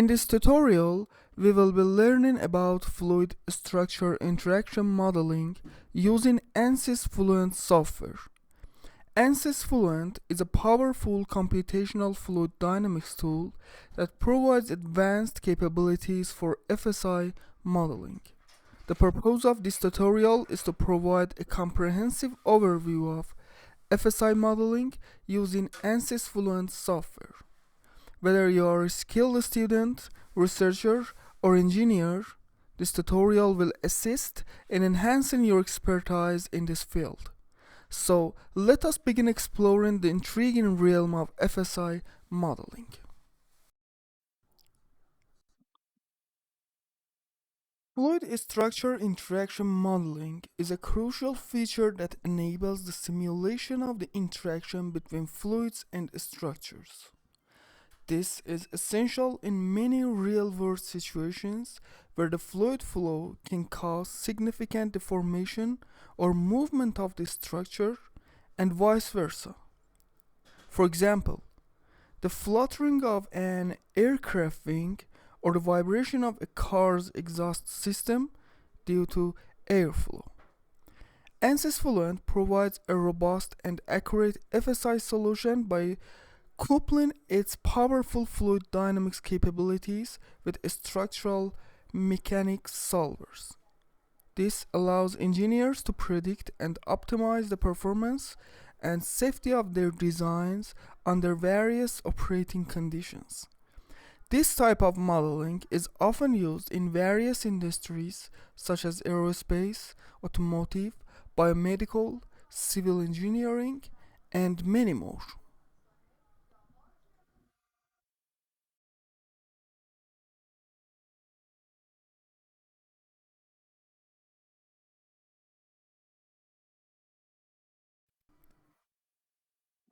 In this tutorial, we will be learning about fluid structure interaction modeling using ANSYS Fluent software. ANSYS Fluent is a powerful computational fluid dynamics tool that provides advanced capabilities for FSI modeling. The purpose of this tutorial is to provide a comprehensive overview of FSI modeling using ANSYS Fluent software. Whether you are a skilled student, researcher, or engineer, this tutorial will assist in enhancing your expertise in this field. So, let us begin exploring the intriguing realm of FSI modeling. Fluid structure interaction modeling is a crucial feature that enables the simulation of the interaction between fluids and structures. This is essential in many real-world situations where the fluid flow can cause significant deformation or movement of the structure, and vice versa. For example, the fluttering of an aircraft wing or the vibration of a car's exhaust system due to airflow. ANSYS Fluent provides a robust and accurate FSI solution by coupling its powerful fluid dynamics capabilities with structural mechanics solvers. This allows engineers to predict and optimize the performance and safety of their designs under various operating conditions. This type of modeling is often used in various industries such as aerospace, automotive, biomedical, civil engineering, and many more.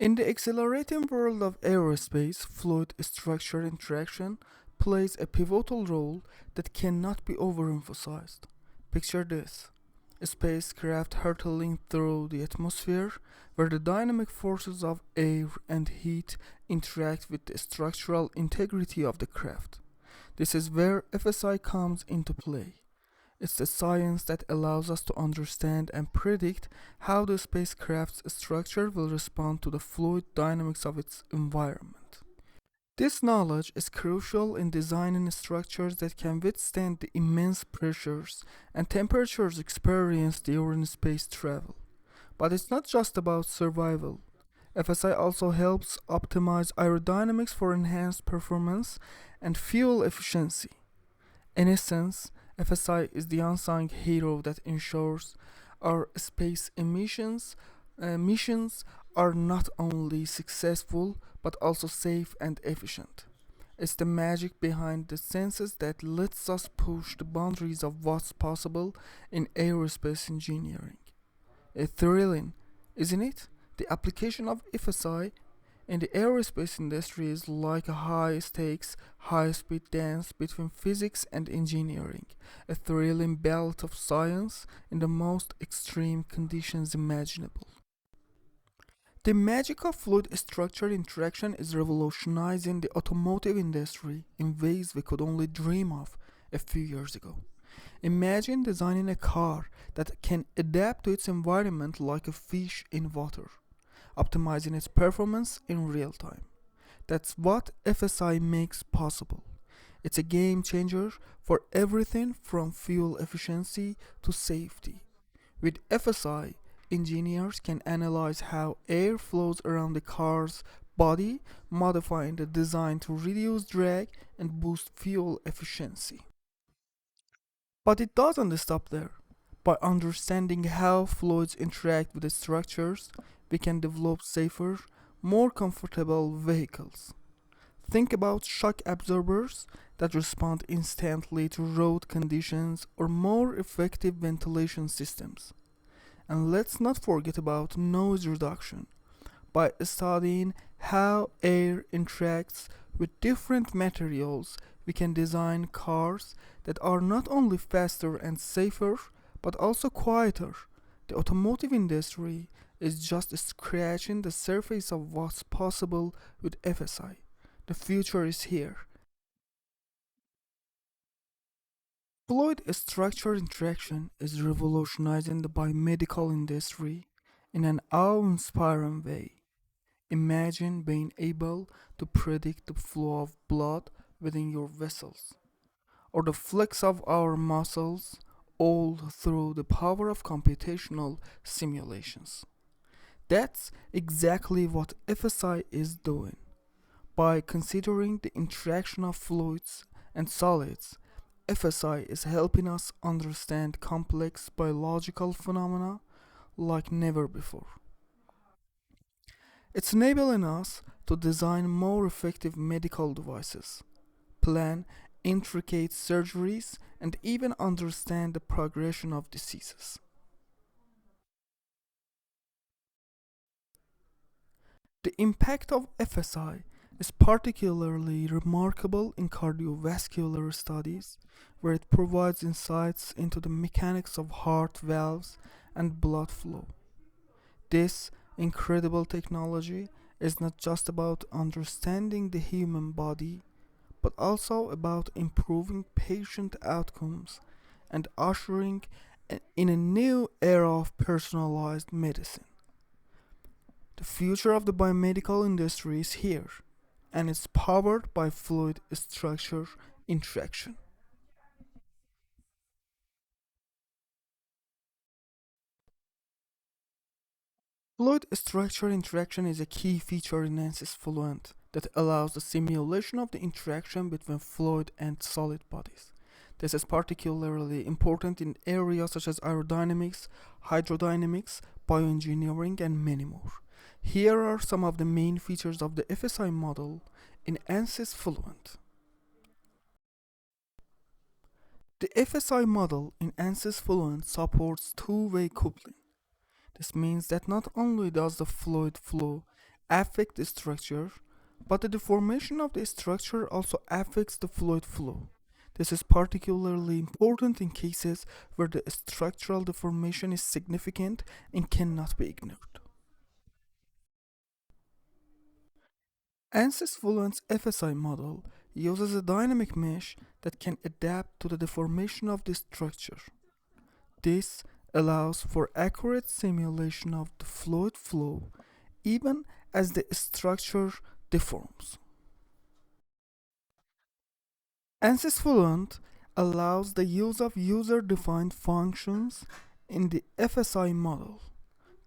In the accelerating world of aerospace, fluid structure interaction plays a pivotal role that cannot be overemphasized. Picture this: a spacecraft hurtling through the atmosphere, where the dynamic forces of air and heat interact with the structural integrity of the craft. This is where FSI comes into play. It's the science that allows us to understand and predict how the spacecraft's structure will respond to the fluid dynamics of its environment. This knowledge is crucial in designing structures that can withstand the immense pressures and temperatures experienced during space travel. But it's not just about survival. FSI also helps optimize aerodynamics for enhanced performance and fuel efficiency. In essence, FSI is the unsung hero that ensures our space missions are not only successful but also safe and efficient. It's the magic behind the senses that lets us push the boundaries of what's possible in aerospace engineering. It's thrilling, isn't it? The application of FSI in the aerospace industry is like a high-stakes, high-speed dance between physics and engineering, a thrilling belt of science in the most extreme conditions imaginable. The magic of fluid structure interaction is revolutionizing the automotive industry in ways we could only dream of a few years ago. Imagine designing a car that can adapt to its environment like a fish in water, optimizing its performance in real time. That's what FSI makes possible. It's a game changer for everything from fuel efficiency to safety. With FSI, engineers can analyze how air flows around the car's body, modifying the design to reduce drag and boost fuel efficiency. But it doesn't stop there. By understanding how fluids interact with the structures, we can develop safer, more comfortable vehicles. Think about shock absorbers that respond instantly to road conditions or more effective ventilation systems. And let's not forget about noise reduction. By studying how air interacts with different materials, we can design cars that are not only faster and safer, but also quieter. The automotive industry is just scratching the surface of what's possible with FSI. The future is here. Fluid structure interaction is revolutionizing the biomedical industry in an awe-inspiring way. Imagine being able to predict the flow of blood within your vessels, or the flex of our muscles, all through the power of computational simulations. That's exactly what FSI is doing. By considering the interaction of fluids and solids, FSI is helping us understand complex biological phenomena like never before. It's enabling us to design more effective medical devices, plan intricate surgeries, and even understand the progression of diseases. The impact of FSI is particularly remarkable in cardiovascular studies, where it provides insights into the mechanics of heart valves and blood flow. This incredible technology is not just about understanding the human body, but also about improving patient outcomes and ushering in a new era of personalized medicine. The future of the biomedical industry is here, and it's powered by fluid structure interaction. Fluid structure interaction is a key feature in ANSYS Fluent that allows the simulation of the interaction between fluid and solid bodies. This is particularly important in areas such as aerodynamics, hydrodynamics, bioengineering, and many more. Here are some of the main features of the FSI model in ANSYS Fluent. The FSI model in ANSYS Fluent supports two-way coupling. This means that not only does the fluid flow affect the structure, but the deformation of the structure also affects the fluid flow. This is particularly important in cases where the structural deformation is significant and cannot be ignored. ANSYS Fluent's FSI model uses a dynamic mesh that can adapt to the deformation of the structure. This allows for accurate simulation of the fluid flow even as the structure deforms. ANSYS Fluent allows the use of user-defined functions in the FSI model.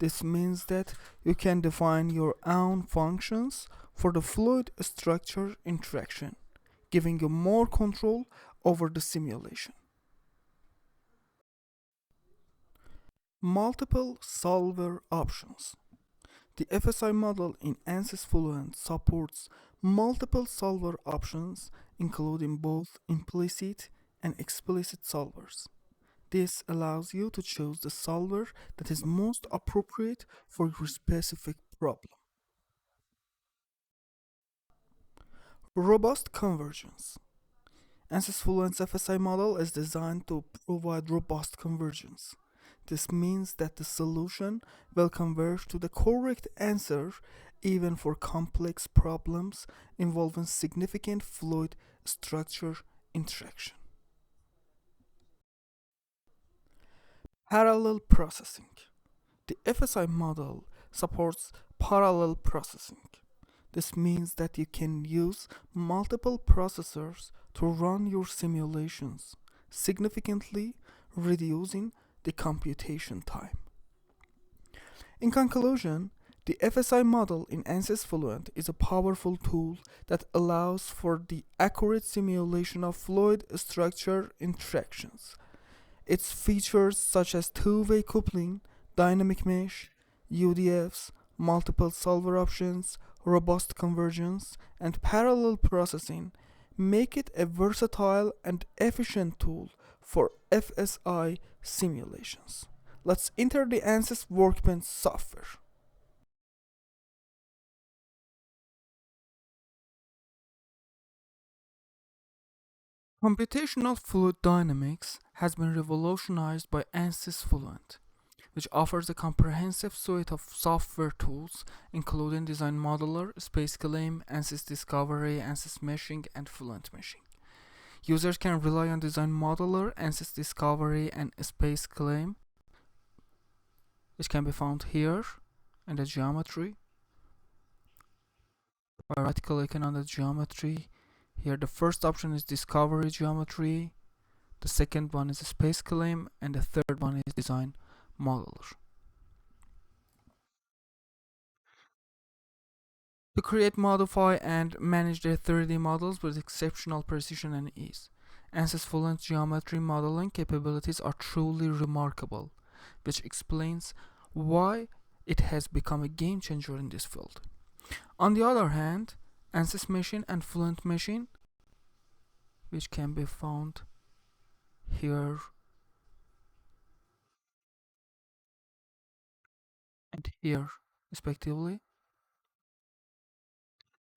This means that you can define your own functions for the fluid structure interaction, giving you more control over the simulation. Multiple solver options. The FSI model in ANSYS Fluent supports multiple solver options, including both implicit and explicit solvers. This allows you to choose the solver that is most appropriate for your specific problem. Robust convergence. ANSYS Fluent's FSI model is designed to provide robust convergence. This means that the solution will converge to the correct answer even for complex problems involving significant fluid structure interaction. Parallel processing. The FSI model supports parallel processing. This means that you can use multiple processors to run your simulations, significantly reducing the computation time. In conclusion, the FSI model in ANSYS Fluent is a powerful tool that allows for the accurate simulation of fluid structure interactions. Its features such as two-way coupling, dynamic mesh, UDFs, multiple solver options, robust convergence, and parallel processing make it a versatile and efficient tool for FSI simulations. Let's enter the ANSYS Workbench software. Computational fluid dynamics has been revolutionized by ANSYS Fluent, which offers a comprehensive suite of software tools including Design Modeler, Space Claim, ANSYS Discovery, ANSYS Meshing, and Fluent Meshing. Users can rely on Design Modeler, ANSYS Discovery, and Space Claim, which can be found here in the geometry. By right clicking on the geometry, here the first option is Discovery Geometry, the second one is Space Claim, and the third one is Design Modeler. To create, modify, and manage their 3D models with exceptional precision and ease. ANSYS Fluent geometry modeling capabilities are truly remarkable, which explains why it has become a game changer in this field. On the other hand, ANSYS Machine and Fluent Machine, which can be found here and here respectively,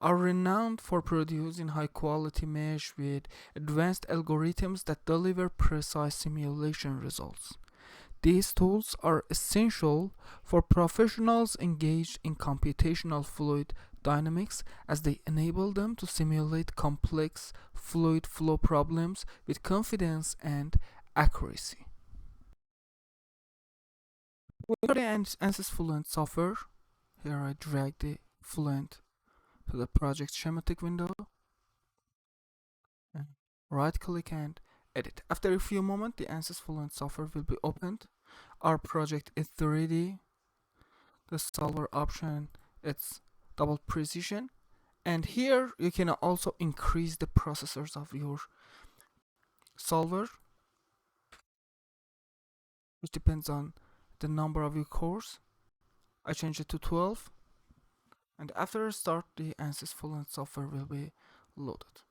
are renowned for producing high quality mesh with advanced algorithms that deliver precise simulation results. These tools are essential for professionals engaged in computational fluid dynamics, as they enable them to simulate complex fluid flow problems with confidence and accuracy. For the ANSYS Fluent software, here I drag the Fluent to the project schematic window, and right click and edit. After a few moments, the ANSYS Fluent software will be opened. Our project is 3D. The solver option, it's double precision, and here you can also increase the processors of your solver, which depends on the number of your cores. I change it to 12, and after start, the ANSYS Fluent software will be loaded.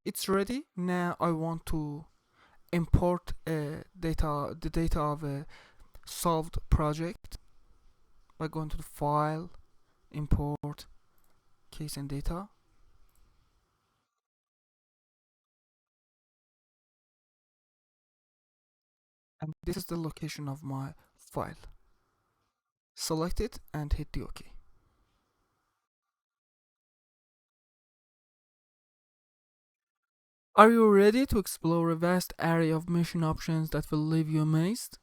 It's ready. Now I want to import the data of a solved project by going to the File, Import, Case and Data. And this is the location of my file. Select it and hit the OK. Are you ready to explore a vast array of mission options that will leave you amazed?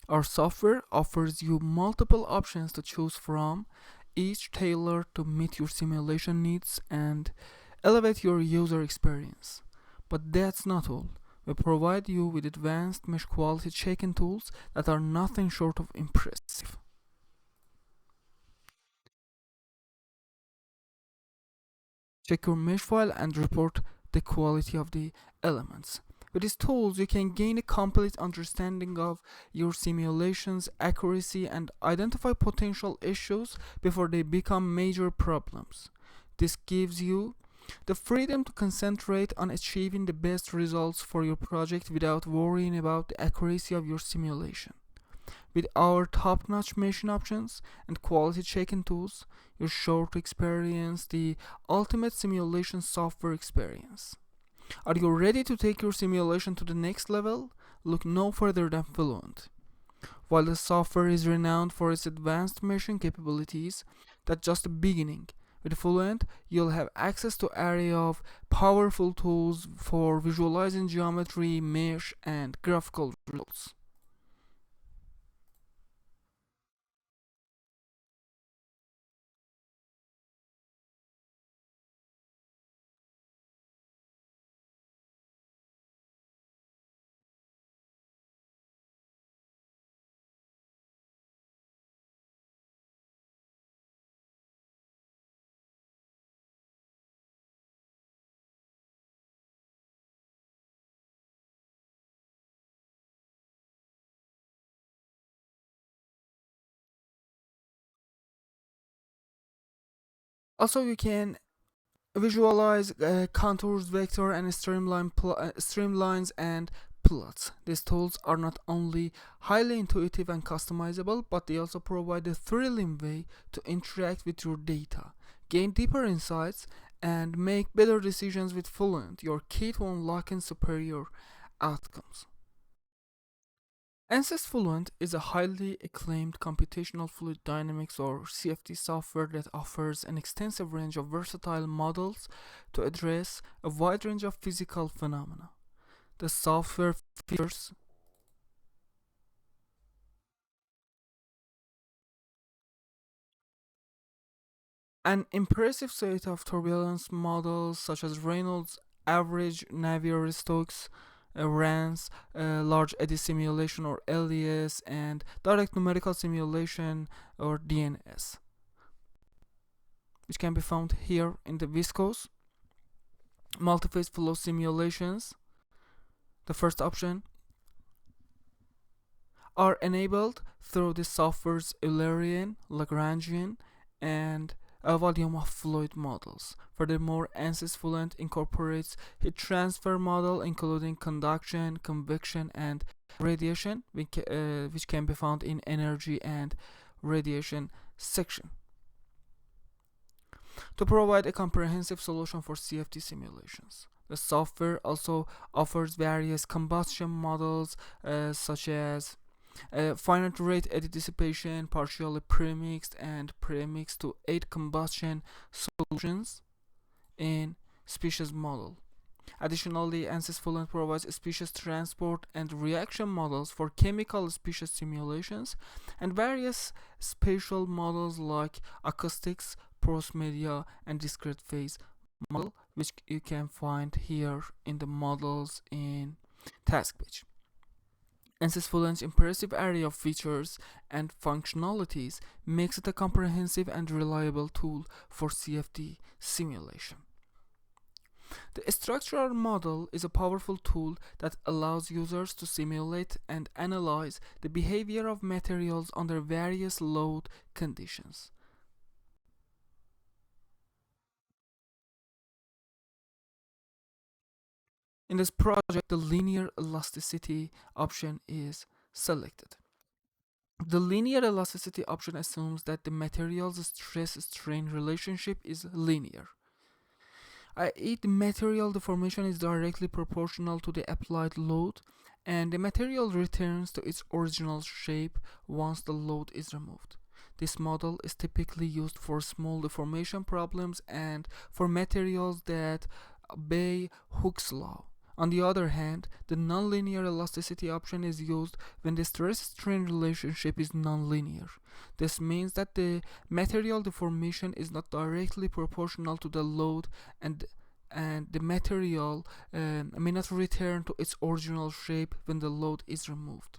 Our software offers you multiple options to choose from, each tailored to meet your simulation needs and elevate your user experience. But that's not all. We provide you with advanced mesh quality checking tools that are nothing short of impressive. Check your mesh file and report the quality of the elements. With these tools, you can gain a complete understanding of your simulation's accuracy and identify potential issues before they become major problems. This gives you the freedom to concentrate on achieving the best results for your project without worrying about the accuracy of your simulation. With our top-notch mission options and quality checking tools, you're sure to experience the ultimate simulation software experience. Are you ready to take your simulation to the next level? Look no further than Fluent. While the software is renowned for its advanced mission capabilities, that's just the beginning. With Fluent, you'll have access to an array of powerful tools for visualizing geometry, mesh, and graphical results. Also, you can visualize contours, vector, and streamlines and plots. These tools are not only highly intuitive and customizable, but they also provide a thrilling way to interact with your data, gain deeper insights, and make better decisions with Fluent, your key to unlocking superior outcomes. ANSYS Fluent is a highly acclaimed computational fluid dynamics or CFD software that offers an extensive range of versatile models to address a wide range of physical phenomena. The software features an impressive set of turbulence models such as Reynolds average, Navier-Stokes, RANS, large eddy simulation or LES, and direct numerical simulation or DNS, which can be found here in the viscose. Multiphase flow simulations, the first option, are enabled through the software's Eulerian, Lagrangian, and a volume of fluid models. Furthermore, ANSYS Fluent incorporates heat transfer model including conduction, convection, and radiation, which can be found in energy and radiation section, to provide a comprehensive solution for CFD simulations. The software also offers various combustion models such as finite rate eddy dissipation, partially premixed, and premixed to aid combustion solutions in species model. Additionally, ANSYS Fluent provides species transport and reaction models for chemical species simulations and various spatial models like acoustics, porous media, and discrete phase model, which you can find here in the models in task page. ANSYS Fluent's impressive array of features and functionalities makes it a comprehensive and reliable tool for CFD simulation. The structural model is a powerful tool that allows users to simulate and analyze the behavior of materials under various load conditions. In this project, the linear elasticity option is selected. The linear elasticity option assumes that the material's stress-strain relationship is linear, i.e., the material deformation is directly proportional to the applied load, and the material returns to its original shape once the load is removed. This model is typically used for small deformation problems and for materials that obey Hooke's law. On the other hand, the nonlinear elasticity option is used when the stress-strain relationship is nonlinear. This means that the material deformation is not directly proportional to the load, and the material may not return to its original shape when the load is removed.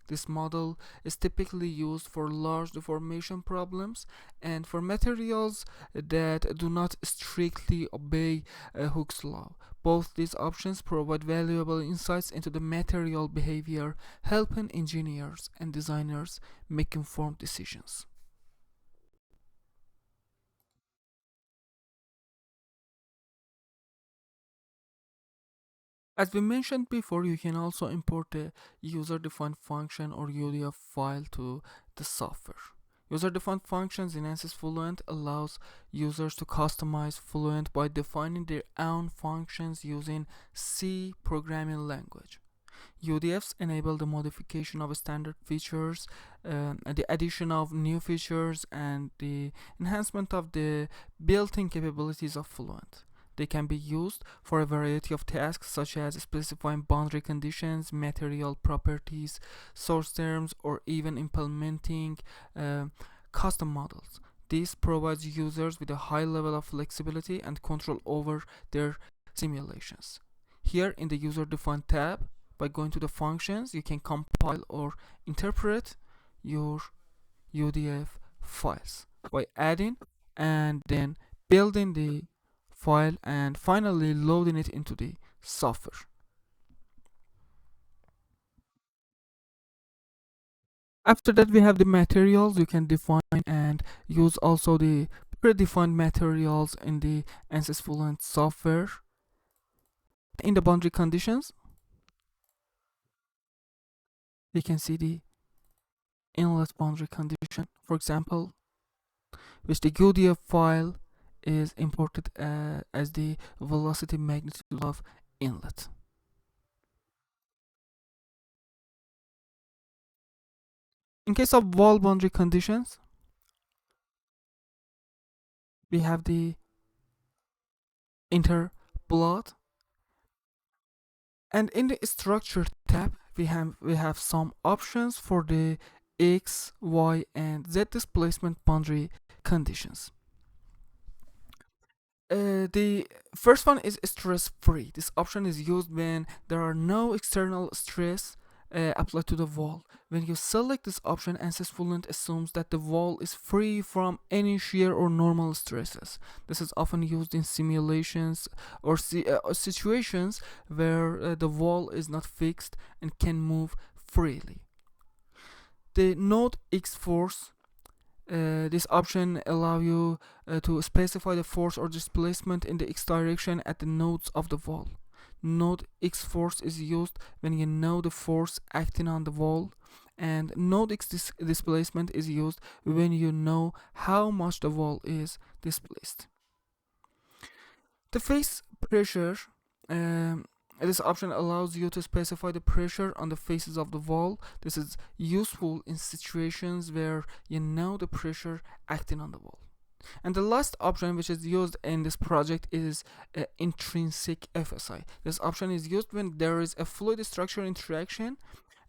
This model is typically used for large deformation problems and for materials that do not strictly obey Hooke's law. Both these options provide valuable insights into the material behavior, helping engineers and designers make informed decisions. As we mentioned before, you can also import a user-defined function or UDF file to the software. User-defined functions in ANSYS Fluent allows users to customize Fluent by defining their own functions using C programming language. UDFs enable the modification of standard features, the addition of new features, and the enhancement of the built-in capabilities of Fluent. They can be used for a variety of tasks such as specifying boundary conditions, material properties, source terms, or even implementing uh, custom models. This provides users with a high level of flexibility and control over their simulations. Here in the user defined tab, by going to the functions, you can compile or interpret your UDF files by adding and then building the file and finally loading it into the software. After that, we have the materials. You can define and use also the predefined materials in the ANSYS Fluent software. In the boundary conditions, you can see the inlet boundary condition, for example, which the UDF file is imported as the velocity magnitude of inlet. In case of wall boundary conditions, we have the interblood, and in the structure tab we have some options for the x, y, and z displacement boundary conditions. The first one is stress free. This option is used when there are no external stress applied to the wall. When you select this option, ANSYS Fluent assumes that the wall is free from any shear or normal stresses. This is often used in simulations or situations where the wall is not fixed and can move freely. The node X force, this option allows you to specify the force or displacement in the x direction at the nodes of the wall. Node X force is used when you know the force acting on the wall, and node X displacement is used when you know how much the wall is displaced. The face pressure, this option allows you to specify the pressure on the faces of the wall. This is useful in situations where you know the pressure acting on the wall. And the last option which is used in this project is intrinsic FSI. This option is used when there is a fluid structure interaction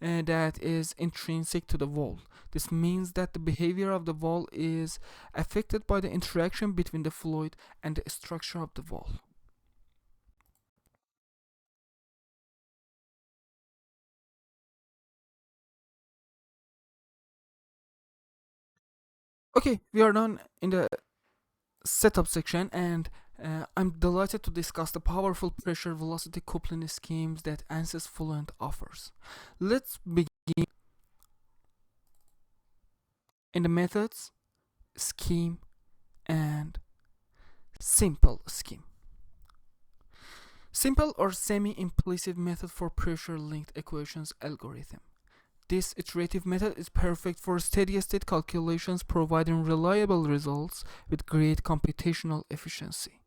that is intrinsic to the wall. This means that the behavior of the wall is affected by the interaction between the fluid and the structure of the wall. Okay, we are done in the setup section, and I'm delighted to discuss the powerful pressure velocity coupling schemes that ANSYS Fluent offers. Let's begin in the methods, scheme, and simple scheme. Simple or semi-implicit method for pressure linked equations algorithm. This iterative method is perfect for steady-state calculations, providing reliable results with great computational efficiency.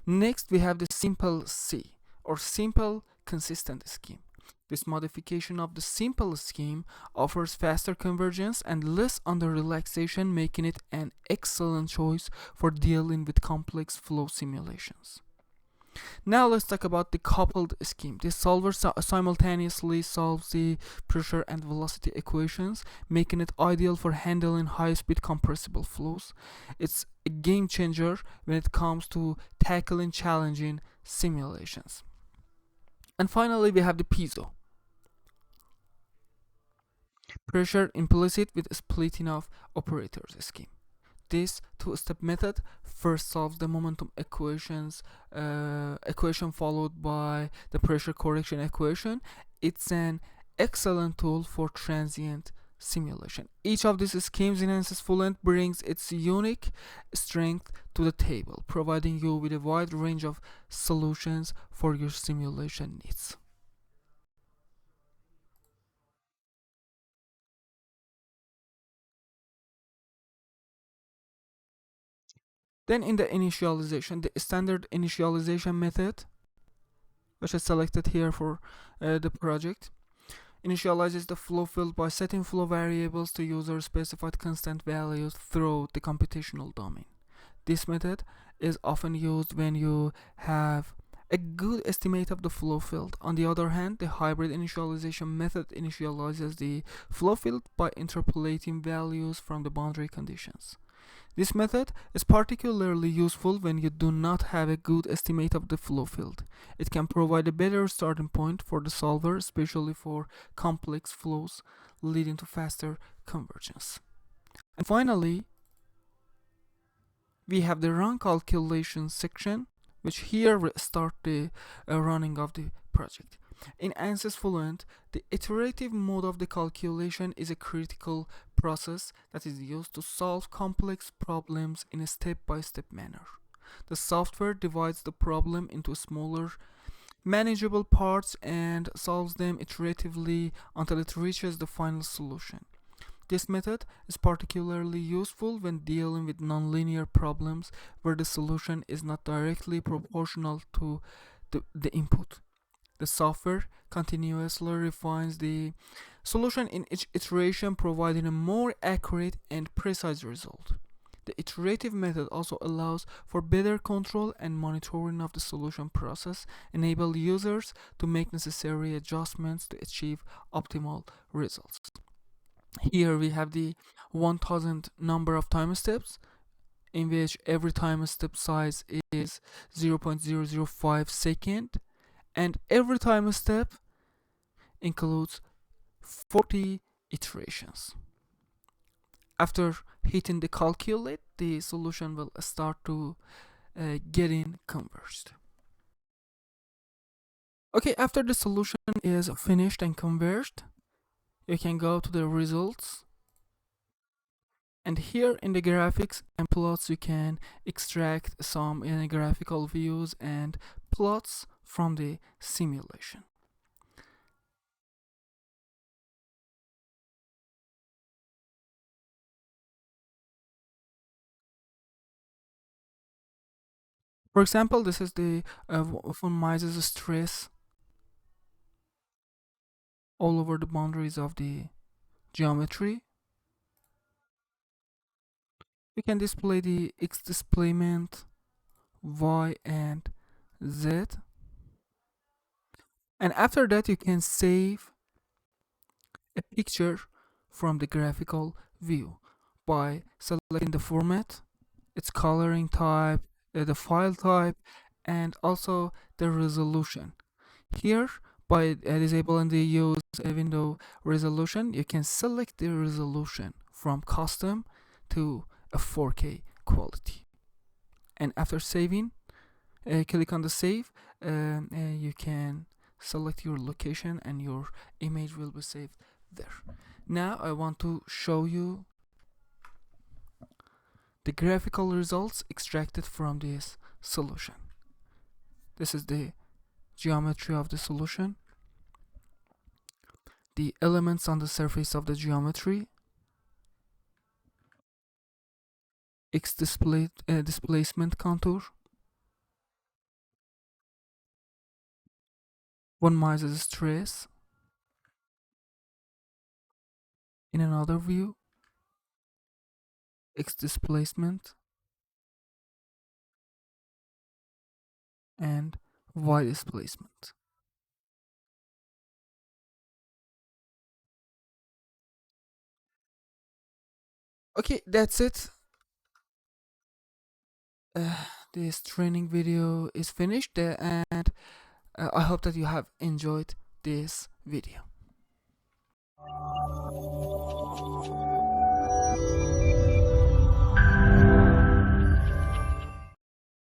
Next, we have the simple C, or simple consistent scheme. This modification of the simple scheme offers faster convergence and less under relaxation, making it an excellent choice for dealing with complex flow simulations. Now let's talk about the coupled scheme. This solver simultaneously solves the pressure and velocity equations, making it ideal for handling high-speed compressible flows. It's a game changer when it comes to tackling challenging simulations. And finally, we have the piezo. Pressure implicit with splitting of operators scheme. This two-step method first solves the momentum equation followed by the pressure correction equation. It's an excellent tool for transient simulation. Each of these schemes in ANSYS Fluent brings its unique strength to the table, providing you with a wide range of solutions for your simulation needs. Then in the initialization, the standard initialization method, which is selected here for the project, initializes the flow field by setting flow variables to user specified constant values through the computational domain. This method is often used when you have a good estimate of the flow field. On the other hand, the hybrid initialization method initializes the flow field by interpolating values from the boundary conditions. This method is particularly useful when you do not have a good estimate of the flow field. It can provide a better starting point for the solver, especially for complex flows, leading to faster convergence. And finally, we have the run calculation section, which here start the running of the project. In ANSYS Fluent, the iterative mode of the calculation is a critical process that is used to solve complex problems in a step-by-step manner. The software divides the problem into smaller, manageable parts and solves them iteratively until it reaches the final solution. This method is particularly useful when dealing with nonlinear problems where the solution is not directly proportional to the input. The software continuously refines the solution in each iteration, providing a more accurate and precise result. The iterative method also allows for better control and monitoring of the solution process, enable users to make necessary adjustments to achieve optimal results. Here we have the 1000 number of time steps, in which every time step size is 0.005 second, and every time step includes 40 iterations. After hitting the calculate, the solution will start to getting converged. Okay, after the solution is finished and converged, you can go to the results, and here in the graphics and plots you can extract some graphical views and plots from the simulation. For example, this is the von Mises stress all over the boundaries of the geometry. We can display the x displacement, y and z, and after that you can save a picture from the graphical view by selecting the format, its coloring type, the file type, and also the resolution. Here, by disabling the use window resolution, you can select the resolution from custom to a 4K quality. And after saving, click on the save, you can select your location and your image will be saved there. Now I want to show you the graphical results extracted from this solution. This is the geometry of the solution, the elements on the surface of the geometry, x displacement contour, von Mises stress in another view, x displacement, and y displacement. Okay, that's it. This training video is finished, and I hope that you have enjoyed this video.